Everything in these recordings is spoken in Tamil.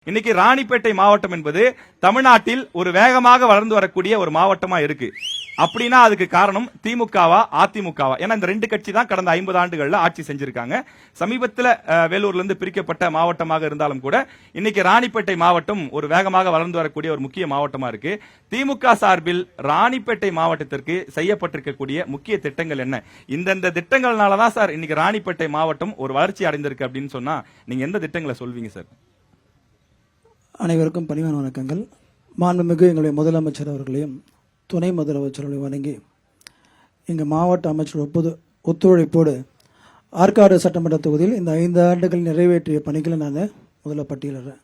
இன்னைக்கு ராணிப்பேட்டை மாவட்டம் என்பது தமிழ்நாட்டில் ஒரு வேகமாக வளர்ந்து வரக்கூடிய ஒரு மாவட்டமா இருக்கு. அப்படின்னா அதுக்கு காரணம் திமுகவா அதிமுகவா? ஏன்னா இந்த ரெண்டு கட்சி தான் கடந்த 50 ஆண்டுகள்ல ஆட்சி செஞ்சிருக்காங்க. சமீபத்தில் வேலூர்ல இருந்து பிரிக்கப்பட்ட மாவட்டமாக இருந்தாலும் கூட இன்னைக்கு ராணிப்பேட்டை மாவட்டம் ஒரு வேகமாக வளர்ந்து வரக்கூடிய ஒரு முக்கிய மாவட்டமா இருக்கு. திமுக சார்பில் ராணிப்பேட்டை மாவட்டத்திற்கு செய்யப்பட்டிருக்கக்கூடிய முக்கிய திட்டங்கள் என்ன? இந்தந்த திட்டங்கள்னாலதான் சார் இன்னைக்கு ராணிப்பேட்டை மாவட்டம் ஒரு வளர்ச்சி அடைந்திருக்கு அப்படின்னு சொன்னா நீங்க எந்த திட்டங்களை சொல்வீங்க சார்? அனைவருக்கும் பணிவான வணக்கங்கள். மாண்புமிகு எங்களுடைய முதலமைச்சர் அவர்களையும் துணை முதலமைச்சர்களையும் வணங்கி எங்கள் மாவட்ட அமைச்சர் ஒத்துழைப்போடு ஆற்காடு சட்டமன்ற தொகுதியில் இந்த 5 ஆண்டுகள் நிறைவேற்றிய பணிகளை நான் முதல்ல பட்டியலிடுறேன்.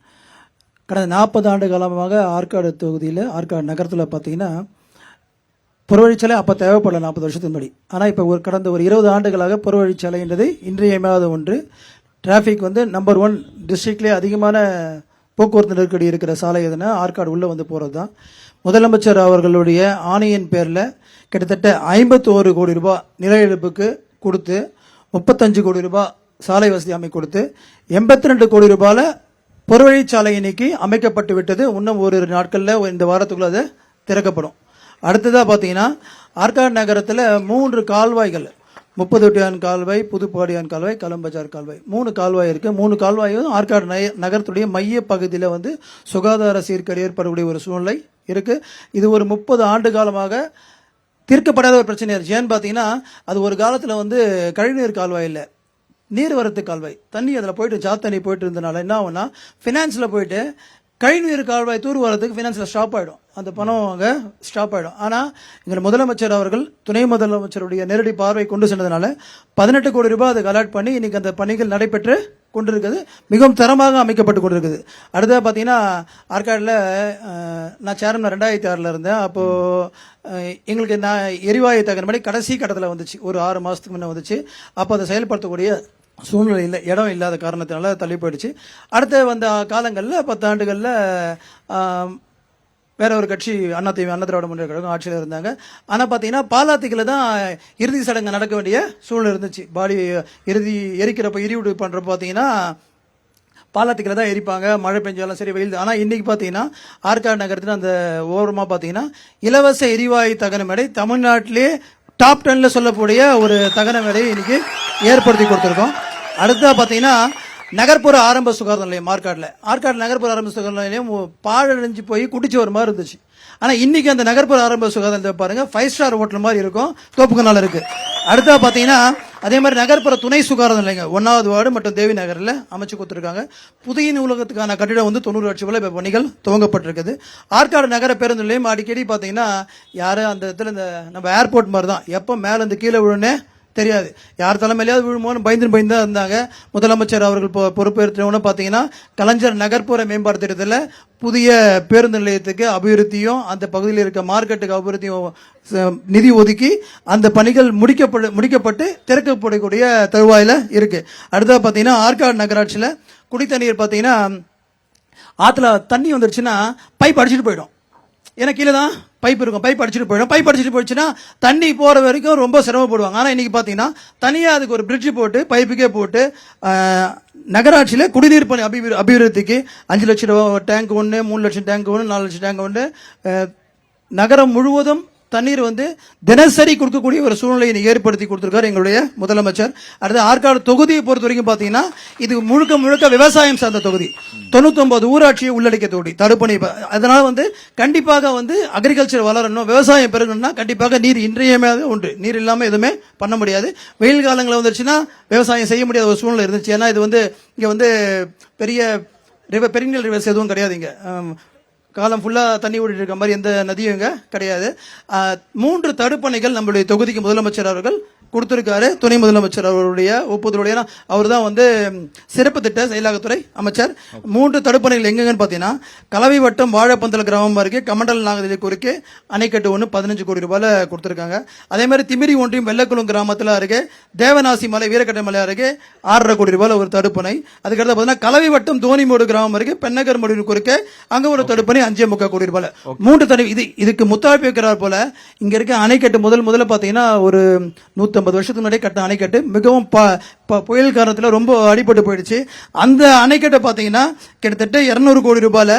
கடந்த 40 ஆண்டு காலமாக ஆற்காடு தொகுதியில் ஆற்காடு நகரத்தில் பார்த்தீங்கன்னா புறவழிச்சாலை அப்போ தேவைப்படல 40 வருஷத்துக்கு முன்னாடி. ஆனால் இப்போ கடந்த ஒரு 20 ஆண்டுகளாக புறவழிச்சாலைன்றது இன்றியமையாத ஒன்று. டிராஃபிக் நம்பர் 1 டிஸ்ட்ரிக்ட்லேயே அதிகமான போக்குவரத்து நெருக்கடி இருக்கிற சாலை எதுனா ஆற்காடு உள்ளே போகிறது தான். முதலமைச்சர் அவர்களுடைய ஆணையின் பேரில் கிட்டத்தட்ட 51 கோடி ரூபாய் நில இழப்புக்கு கொடுத்து 35 கோடி ரூபாய் சாலை வசதி அமைக்க கொடுத்து 82 கோடி ரூபாயில் புறவழிச்சாலை இன்னைக்கு அமைக்கப்பட்டு விட்டது. இன்னும் ஒரு நாட்களில் இந்த வாரத்துக்குள்ள அது திறக்கப்படும். அடுத்ததாக பார்த்தீங்கன்னா ஆற்காடு நகரத்தில் 3 கால்வாய்கள் 30 கால்வாய், புதுப்பாடியான் கால்வாய், கலம்பஜார் கால்வாய் 3 கால்வாய் இருக்கு. 3 கால்வாயும் ஆற்காடு நகரத்துடைய மைய பகுதியில் சுகாதார சீர்கேடு ஏற்படக்கூடிய ஒரு சூழ்நிலை இருக்கு. இது ஒரு 30 ஆண்டு காலமாக தீர்க்கப்படாத ஒரு பிரச்சனை இருக்கு. ஏன்னு பார்த்தீங்கன்னா அது ஒரு காலத்தில் கழிவுநீர் கால்வாய் இல்லை, நீர்வரத்து கால்வாய். தண்ணி அதில் போயிட்டு தண்ணி போயிட்டு இருந்தனால என்ன ஆகும்னா ஃபினான்ஸில் போயிட்டு கழிவுநீர் கால்வாய் தூர் வரதுக்கு ஃபினான்ஸில் ஸ்டாப் ஆகிடும், அந்த பணம் அங்கே ஸ்டாப் ஆகிடும். ஆனால் எங்கள் முதலமைச்சர் அவர்கள் துணை முதலமைச்சருடைய நேரடி பார்வை கொண்டு சென்றதுனால 18 கோடி ரூபாய் அதுக்கு அலாட் பண்ணி இன்னைக்கு அந்த பணிகள் நடைபெற்று கொண்டிருக்குது. மிகவும் தரமாக அமைக்கப்பட்டு கொண்டிருக்குது. அடுத்தது பார்த்தீங்கன்னா ஆற்காடில் நான் சேர்மன் 2006 இருந்தேன். அப்போது எங்களுக்கு எரிவாயு தகுந்த மாதிரி கடைசி கட்டத்தில் வந்துச்சு, ஒரு 6 மாதத்துக்கு முன்னே வந்துச்சு. அப்போ அதை செயல்படுத்தக்கூடிய சூழ்நிலை இல்லை, இடம் இல்லாத காரணத்தினால தள்ளி போயிடுச்சு. அடுத்த வந்த காலங்களில் 10 ஆண்டுகளில் வேற ஒரு கட்சி அண்ணா திராவிட முன்னேற்ற கழகம் ஆட்சியில் இருந்தாங்க. ஆனால் பார்த்தீங்கன்னா பாலாத்திக்கில் தான் இறுதி சடங்கு நடக்க வேண்டிய சூழ்நிலை இருந்துச்சு. பாடி எரிக்கிறப்ப எரிவிடு பண்ணுறப்ப பார்த்தீங்கன்னா பாலாத்திக்கில் தான் எரிப்பாங்க, மழை பெஞ்சாலும் சரி, வெயில். ஆனால் இன்னைக்கு பார்த்தீங்கன்னா ஆற்காடு நகரத்தில் அந்த ஓரமாக பார்த்தீங்கன்னா இலவச எரிவாயு தகன மேடை தமிழ்நாட்டிலே டாப் 10ல சொல்லக்கூடிய ஒரு தகன மேடையை இன்னைக்கு ஏற்படுத்தி கொடுத்துருக்கோம். அடுத்தா பார்த்தீங்கன்னா நகர்ப்புற ஆரம்ப சுகாதார நிலையம் ஆற்காடு நகர்ப்புற ஆரம்ப சுகாதார நிலையம் பாழடைஞ்சு போய் குடிச்சு ஒரு மாதிரி இருந்துச்சு. ஆனால் இன்னைக்கு அந்த நகர்ப்புற ஆரம்ப சுகாதார நிலையம் பாருங்க 5 ஸ்டார் ஹோட்டல் மாதிரி இருக்கும், தோப்புக்கனால இருக்கு. அடுத்தா பார்த்தீங்கன்னா அதே மாதிரி நகர்ப்புற துணை சுகாதார நிலையங்கள் 1வது வார்டு மற்றும் தேவி நகரில் அமைச்சு கொடுத்துருக்காங்க. புதிய நூலகத்துக்கான கட்டிடம் 90 லட்சம் ரூபாய் இப்போ பணிகள் துவங்கப்பட்டிருக்குது. ஆற்காடு நகர பேருந்து நிலையம் அடிக்கடி பார்த்தீங்கன்னா யாரும் அந்த இடத்துல இந்த நம்ம ஏர்போர்ட் மாதிரி தான், எப்போ மேலே இருந்து கீழே விழுன்னே தெரியாது, யார் தலைமையிலாவது விழுமோன்னு பயந்து தான் இருந்தாங்க. முதலமைச்சர் அவர்கள் பொறுப்பேற்றவொன்னு பார்த்தீங்கன்னா கலைஞர் நகர்ப்புற மேம்பாட்டு திட்டத்தில் புதிய பேருந்து நிலையத்துக்கு அபிவிருத்தியும் அந்த பகுதியில் இருக்க மார்க்கெட்டுக்கு அபிவிருத்தியும் நிதி ஒதுக்கி அந்த பணிகள் முடிக்கப்பட்டு திறக்கப்படக்கூடிய தருவாயில் இருக்கு. அடுத்தது பார்த்தீங்கன்னா ஆற்காடு நகராட்சியில் குடித்தண்ணீர் பார்த்தீங்கன்னா ஆற்றுல தண்ணி வந்துருச்சுன்னா பைப் அடிச்சுட்டு போயிடும். ஏன்னா கீழே தான் பைப் இருக்கும், பைப் அடிச்சுட்டு போயிடும். பைப் அடிச்சுட்டு போயிடுச்சுன்னா தண்ணி போகிற வரைக்கும் ரொம்ப சிரமப்படுவாங்க. ஆனால் இன்னைக்கு பார்த்தீங்கன்னா தனியாக அதுக்கு ஒரு பிரிட்ஜ் போட்டு பைப்புக்கே போட்டு நகராட்சியில் குடிநீர் பணி அபிவிருத்திக்கு 5 லட்சம் ரூபா டேங்க் 1, 3 லட்சம் டேங்க் 1, 4 லட்சம் டேங்க் 1 நகரம் முழுவதும் தண்ணீர் தினசரி கொடுக்கக்கூடிய ஒரு சூழ்நிலையை ஏற்படுத்தி கொடுத்திருக்காரு எங்களுடைய முதலமைச்சர். அடுத்து ஆற்காடு தொகுதியை பொறுத்த வரைக்கும் பார்த்தீங்கன்னா இது முழுக்க விவசாயம் சார்ந்த தொகுதி. 99 ஊராட்சியை உள்ளடக்கிய தொகுதி தடுப்பணை. அதனால கண்டிப்பாக அக்ரிகல்ச்சர் வளரணும், விவசாயம் பெருகணும்னா கண்டிப்பாக நீர் இன்றியமையாத ஒன்று. நீர் இல்லாமல் எதுவுமே பண்ண முடியாது. வெயில் காலங்களில் வந்துருச்சுன்னா விவசாயம் செய்ய முடியாத ஒரு சூழ்நிலை இருந்துச்சு. ஏன்னா இது இங்கே பெரிய பெரிங்கல் ரிவர்ஸ் எதுவும் கிடையாது. இங்கே காலம் ஃபுல்லாக தண்ணி ஓடிட்டு இருக்க மாதிரி எந்த நதியும் இங்கே கிடையாது. 3 தடுப்பணைகள் நம்மளுடைய தொகுதிக்கு முதலமைச்சர் அவர்கள் கொடுத்திருக்காரு. துணை முதலமைச்சர் அவருடைய ஒப்புதலுடைய அவர் தான் சிறப்பு திட்ட செயலாக்கத்துறை அமைச்சர். 3 தடுப்பணைகள் எங்கன்னு பார்த்தீங்கன்னா கலவை வட்டம் வாழைப்பந்தல் கிராமம் அருகே கமண்டல் நாகதேவி குறுக்கே அணைக்கட்டு 15 கோடி ரூபாயில் கொடுத்திருக்காங்க. அதே மாதிரி திமிரி ஒன்றியம் வெள்ளக்குளம் கிராமத்தில் அருகே தேவநாசி மலை வீரக்கட்டை மலை அருகே 6.5 கோடி ரூபாயில் ஒரு தடுப்பணை. அதுக்கடுத்து பார்த்தீங்கன்னா கலவை வட்டம் தோனிமோடு கிராமம் அருகே பெண்ணகர் மொழி குறுக்கே அங்கே ஒரு தடுப்பணை 5.25 கோடி ரூபாயில் 3 இதுக்கு முத்தாய்ப்பு வைக்கிறார் போல. இங்க இருக்க அணைக்கட்டு முதல்ல பார்த்தீங்கன்னா ஒரு 150 வருஷத்துக்கு முன்னாடி கட்டின அணைக்கட்டு மிகவும் புயல் காரணத்துல ரொம்ப அடிபட்டு போயிடுச்சு. அந்த அணைக்கட்டை பாத்தீங்கன்னா கிட்டத்தட்ட 200 கோடி ரூபாயில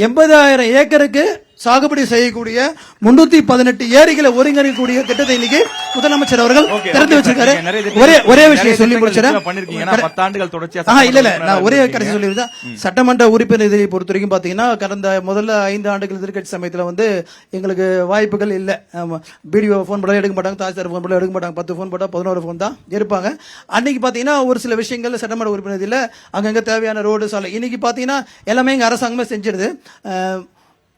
80,000 ஏக்கருக்கு சாகுபடி செய்யக்கூடிய 318 ஏரிகளை ஒருங்கிணைக்கக்கூடிய திட்டத்தை இன்னைக்கு முதலமைச்சர் அவர்கள் திறந்து வச்சிருக்காரு. ஒரே விஷயம் சொல்லி முடிச்சிடறேன். இல்ல நான் ஒரே கடைசி சொல்லியிருந்தேன். சட்டமன்ற உறுப்பினர் இதை பொறுத்த வரைக்கும் பாத்தீங்கன்னா கடந்த முதல்ல 5 ஆண்டுகள் எதிர்கட்சி சமயத்துல எங்களுக்கு வாய்ப்புகள் இல்ல. பிடிஓ போன் போட எடுக்க மாட்டாங்க, தாசில்தார் போன் போட எடுக்க மாட்டாங்க. 10 போன் போட்டா 11 போன் தான் இருப்பாங்க. அன்னைக்கு பாத்தீங்கன்னா ஒரு சில விஷயங்கள் சட்டமன்ற உறுப்பினர் இல்ல, அங்கங்க தேவையான ரோடு சாலை. இன்னைக்கு பாத்தீங்கன்னா எல்லாமே எங்க அரசாங்கமே செஞ்சிருது.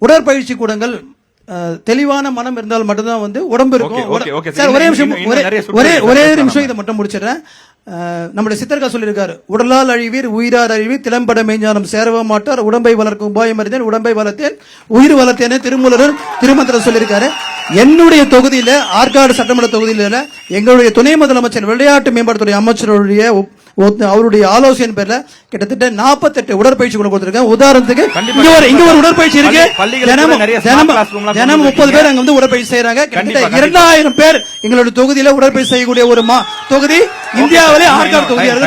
உடற்பயிற்சி கூடங்கள் தெளிவான மனம் இருந்தால் மட்டும்தான் உடம்பு இருக்கும். ஒரே நிமிஷம் இதை மட்டும் முடிச்சிடறேன். நம்முடைய சித்தர்கா சொல்லியிருக்காரு, உடலால் அழிவீர் உயிரார் அழிவீர் திளம்பட மெய்ஞானம் சேரவ மாட்டார் உடம்பை வளர்க்கும் உபாயம் அறிந்தேன் உடம்பை வளர்த்தேன் உயிர் வளர்த்தேன் திருமூலர் திருமந்திரம் சொல்லியிருக்காரு. என்னுடைய தொகுதியில ஆற்காடு சட்டமன்ற தொகுதியில எங்களுடைய துணை முதலமைச்சர் விளையாட்டு மேம்பாட்டுத்துறை அமைச்சருடைய அவருடைய ஆலோசனை பேர்ல கிட்டத்தட்ட 48 உடற்பயிற்சி கூட கொடுத்திருக்கேன். உதாரணத்துக்கு இங்க ஒரு உடற்பயிற்சி இருக்கு. தினமும் 30 பேர் அங்க உடற்பயிற்சி செய்யறாங்க. கிட்டத்தட்ட 2000 பேர் எங்களுடைய தொகுதியில உடற்பயிற்சி செய்யக்கூடிய ஒரு தொகுதி இந்தியாவிலே ஆற்காடு தொகுதியாக.